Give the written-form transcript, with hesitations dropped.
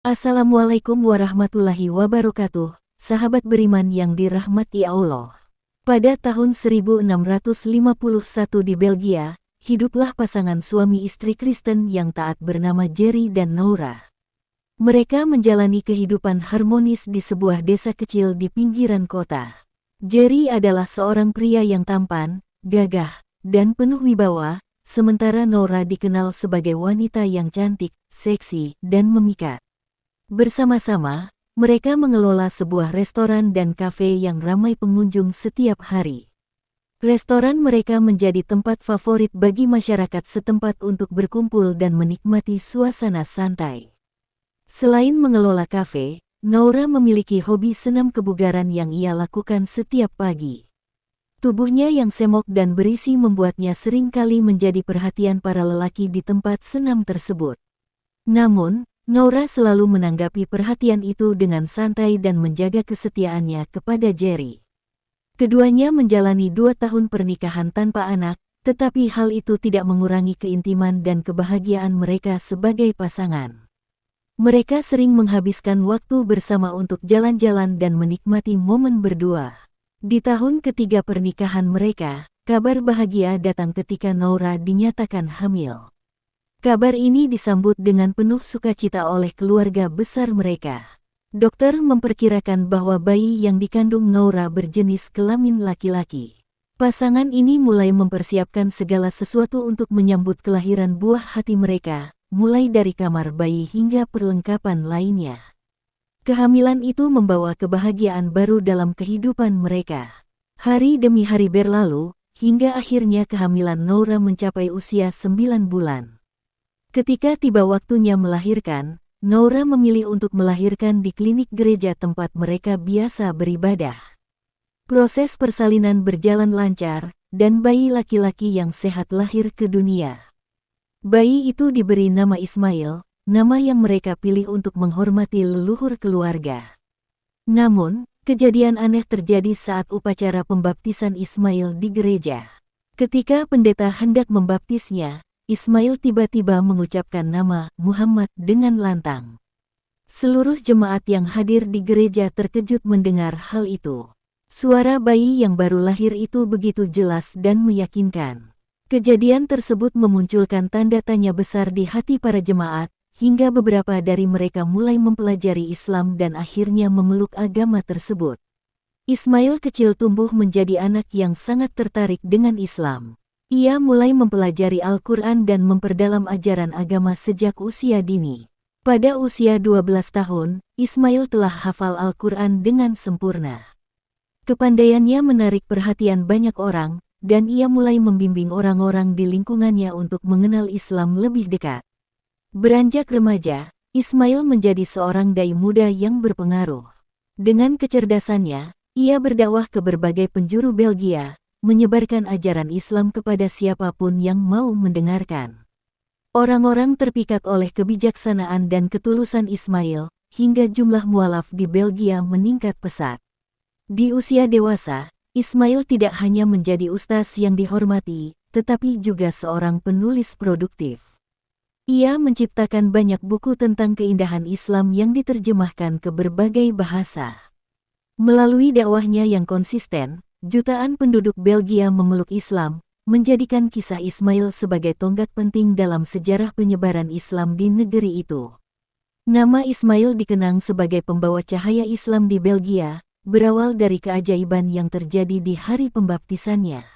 Assalamualaikum warahmatullahi wabarakatuh, sahabat beriman yang dirahmati Allah. Pada tahun 1651 di Belgia, hiduplah pasangan suami istri Kristen yang taat bernama Jerry dan Noura. Mereka menjalani kehidupan harmonis di sebuah desa kecil di pinggiran kota. Jerry adalah seorang pria yang tampan, gagah, dan penuh wibawa, sementara Noura dikenal sebagai wanita yang cantik, seksi, dan memikat. Bersama-sama, mereka mengelola sebuah restoran dan kafe yang ramai pengunjung setiap hari. Restoran mereka menjadi tempat favorit bagi masyarakat setempat untuk berkumpul dan menikmati suasana santai. Selain mengelola kafe, Noura memiliki hobi senam kebugaran yang ia lakukan setiap pagi. Tubuhnya yang semok dan berisi membuatnya seringkali menjadi perhatian para lelaki di tempat senam tersebut. Namun, Noura selalu menanggapi perhatian itu dengan santai dan menjaga kesetiaannya kepada Jerry. Keduanya menjalani 2 tahun pernikahan tanpa anak, tetapi hal itu tidak mengurangi keintiman dan kebahagiaan mereka sebagai pasangan. Mereka sering menghabiskan waktu bersama untuk jalan-jalan dan menikmati momen berdua. Di tahun ketiga pernikahan mereka, kabar bahagia datang ketika Noura dinyatakan hamil. Kabar ini disambut dengan penuh sukacita oleh keluarga besar mereka. Dokter memperkirakan bahwa bayi yang dikandung Noura berjenis kelamin laki-laki. Pasangan ini mulai mempersiapkan segala sesuatu untuk menyambut kelahiran buah hati mereka, mulai dari kamar bayi hingga perlengkapan lainnya. Kehamilan itu membawa kebahagiaan baru dalam kehidupan mereka. Hari demi hari berlalu, hingga akhirnya kehamilan Noura mencapai usia 9 bulan. Ketika tiba waktunya melahirkan, Noura memilih untuk melahirkan di klinik gereja tempat mereka biasa beribadah. Proses persalinan berjalan lancar, dan bayi laki-laki yang sehat lahir ke dunia. Bayi itu diberi nama Ismail, nama yang mereka pilih untuk menghormati leluhur keluarga. Namun, kejadian aneh terjadi saat upacara pembaptisan Ismail di gereja. Ketika pendeta hendak membaptisnya, Ismail tiba-tiba mengucapkan nama Muhammad dengan lantang. Seluruh jemaat yang hadir di gereja terkejut mendengar hal itu. Suara bayi yang baru lahir itu begitu jelas dan meyakinkan. Kejadian tersebut memunculkan tanda tanya besar di hati para jemaat, hingga beberapa dari mereka mulai mempelajari Islam dan akhirnya memeluk agama tersebut. Ismail kecil tumbuh menjadi anak yang sangat tertarik dengan Islam. Ia mulai mempelajari Al-Quran dan memperdalam ajaran agama sejak usia dini. Pada usia 12 tahun, Ismail telah hafal Al-Quran dengan sempurna. Kepandaiannya menarik perhatian banyak orang, dan ia mulai membimbing orang-orang di lingkungannya untuk mengenal Islam lebih dekat. Beranjak remaja, Ismail menjadi seorang dai muda yang berpengaruh. Dengan kecerdasannya, ia berdakwah ke berbagai penjuru Belgia, menyebarkan ajaran Islam kepada siapapun yang mau mendengarkan. Orang-orang terpikat oleh kebijaksanaan dan ketulusan Ismail, hingga jumlah mualaf di Belgia meningkat pesat. Di usia dewasa, Ismail tidak hanya menjadi ustaz yang dihormati, tetapi juga seorang penulis produktif. Ia menciptakan banyak buku tentang keindahan Islam yang diterjemahkan ke berbagai bahasa. Melalui dakwahnya yang konsisten, jutaan penduduk Belgia memeluk Islam, menjadikan kisah Ismail sebagai tonggak penting dalam sejarah penyebaran Islam di negeri itu. Nama Ismail dikenang sebagai pembawa cahaya Islam di Belgia, berawal dari keajaiban yang terjadi di hari pembaptisannya.